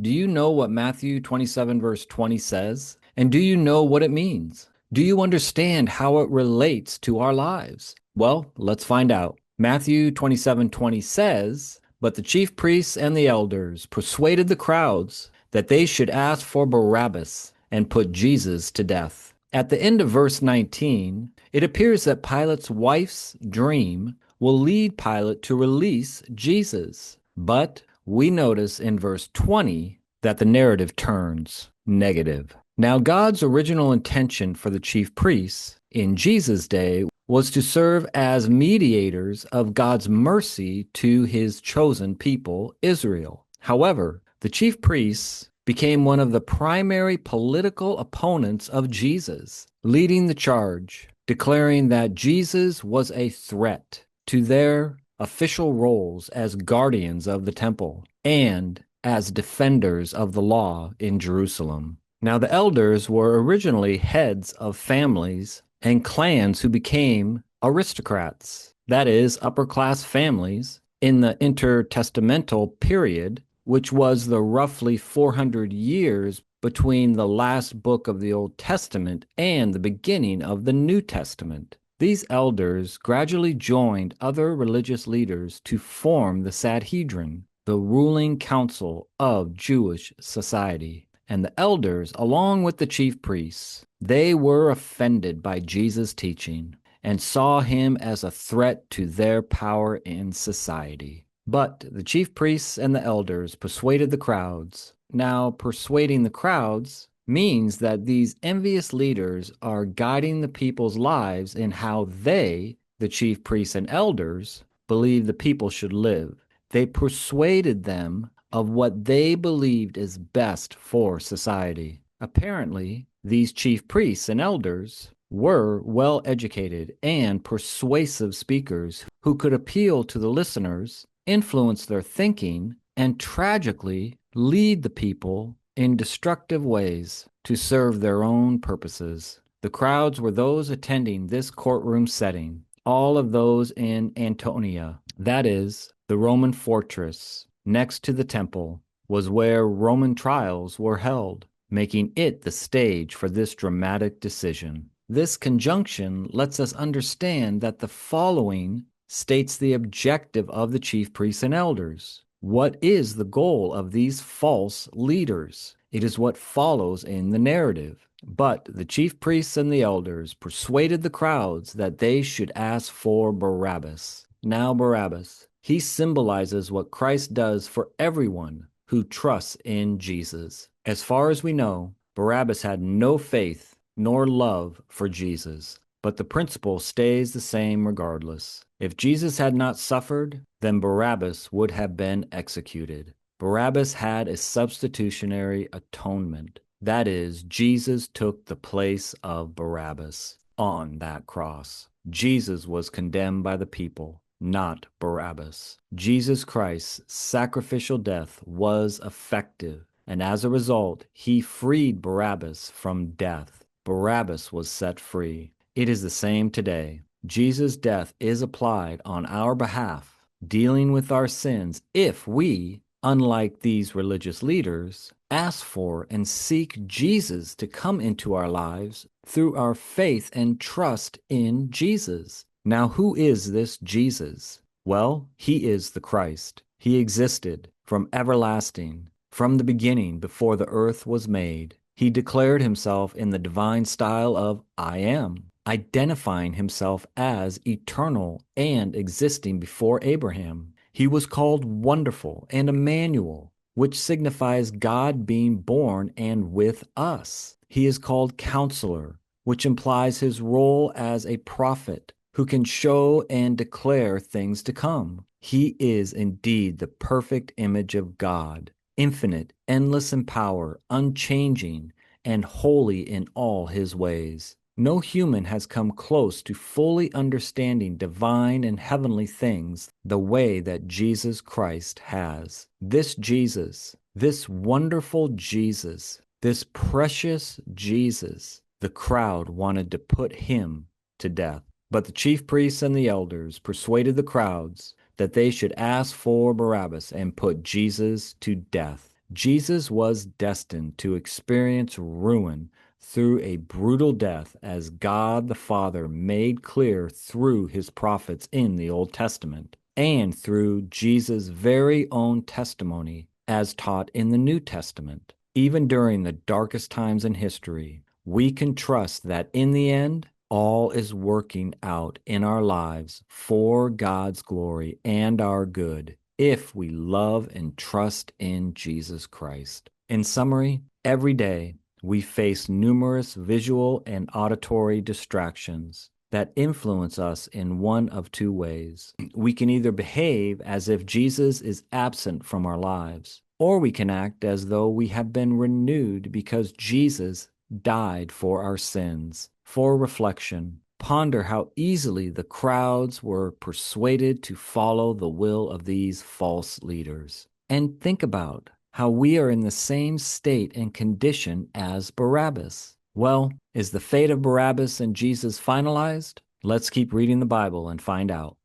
Do you know what Matthew 27 verse 20 says? And do you know what it means? Do you understand how it relates to our lives? Well, let's find out. Matthew 27:20 says, "But the chief priests and the elders persuaded the crowds that they should ask for Barabbas and put Jesus to death." At the end of verse 19, it appears that Pilate's wife's dream will lead Pilate to release Jesus. But we notice in verse 20 that the narrative turns negative. Now, God's original intention for the chief priests in Jesus' day was to serve as mediators of God's mercy to his chosen people, Israel. However, the chief priests became one of the primary political opponents of Jesus, leading the charge, declaring that Jesus was a threat to their official roles as guardians of the temple and as defenders of the law in Jerusalem. Now, the elders were originally heads of families and clans who became aristocrats, that is, upper-class families, in the intertestamental period, which was the roughly 400 years between the last book of the Old Testament and the beginning of the New Testament. These elders gradually joined other religious leaders to form the Sanhedrin, the ruling council of Jewish society. And the elders, along with the chief priests, they were offended by Jesus' teaching and saw him as a threat to their power in society. But the chief priests and the elders persuaded the crowds. Now, persuading the crowds means that these envious leaders are guiding the people's lives in how they, the chief priests and elders, believe the people should live. They persuaded them of what they believed is best for society. Apparently, these chief priests and elders were well-educated and persuasive speakers who could appeal to the listeners, influence their thinking, and tragically lead the people in destructive ways to serve their own purposes. The crowds were those attending this courtroom setting, all of those in Antonia, that is, the Roman fortress next to the temple, was where Roman trials were held, making it the stage for this dramatic decision. This conjunction lets us understand that the following states the objective of the chief priests and elders. What is the goal of these false leaders? It is what follows in the narrative. But the chief priests and the elders persuaded the crowds that they should ask for Barabbas. Now Barabbas, he symbolizes what Christ does for everyone who trusts in Jesus. As far as we know, Barabbas had no faith nor love for Jesus, but the principle stays the same regardless. If Jesus had not suffered, then Barabbas would have been executed. Barabbas had a substitutionary atonement. That is, Jesus took the place of Barabbas on that cross. Jesus was condemned by the people, not Barabbas. Jesus Christ's sacrificial death was effective, and as a result, he freed Barabbas from death. Barabbas was set free. It is the same today. Jesus' death is applied on our behalf, dealing with our sins if we, unlike these religious leaders, ask for and seek Jesus to come into our lives through our faith and trust in Jesus. Now, who is this Jesus? Well, he is the Christ. He existed from everlasting, from the beginning before the earth was made. He declared himself in the divine style of I am, identifying himself as eternal and existing before Abraham. He was called Wonderful and Emmanuel, which signifies God being born and with us. He is called Counselor, which implies his role as a prophet who can show and declare things to come. He is indeed the perfect image of God, infinite, endless in power, unchanging, and holy in all his ways. No human has come close to fully understanding divine and heavenly things the way that Jesus Christ has. This Jesus, this wonderful Jesus, this precious Jesus, the crowd wanted to put him to death. But the chief priests and the elders persuaded the crowds that they should ask for Barabbas and put Jesus to death. Jesus was destined to experience ruin through a brutal death, as God the Father made clear through his prophets in the Old Testament, and through Jesus' very own testimony as taught in the New Testament. Even during the darkest times in history, we can trust that in the end, all is working out in our lives for God's glory and our good, if we love and trust in Jesus Christ. In summary, every day we face numerous visual and auditory distractions that influence us in one of two ways. We can either behave as if Jesus is absent from our lives, or we can act as though we have been renewed because Jesus died for our sins. For reflection, ponder how easily the crowds were persuaded to follow the will of these false leaders. And think about how we are in the same state and condition as Barabbas. Well, is the fate of Barabbas and Jesus finalized? Let's keep reading the Bible and find out.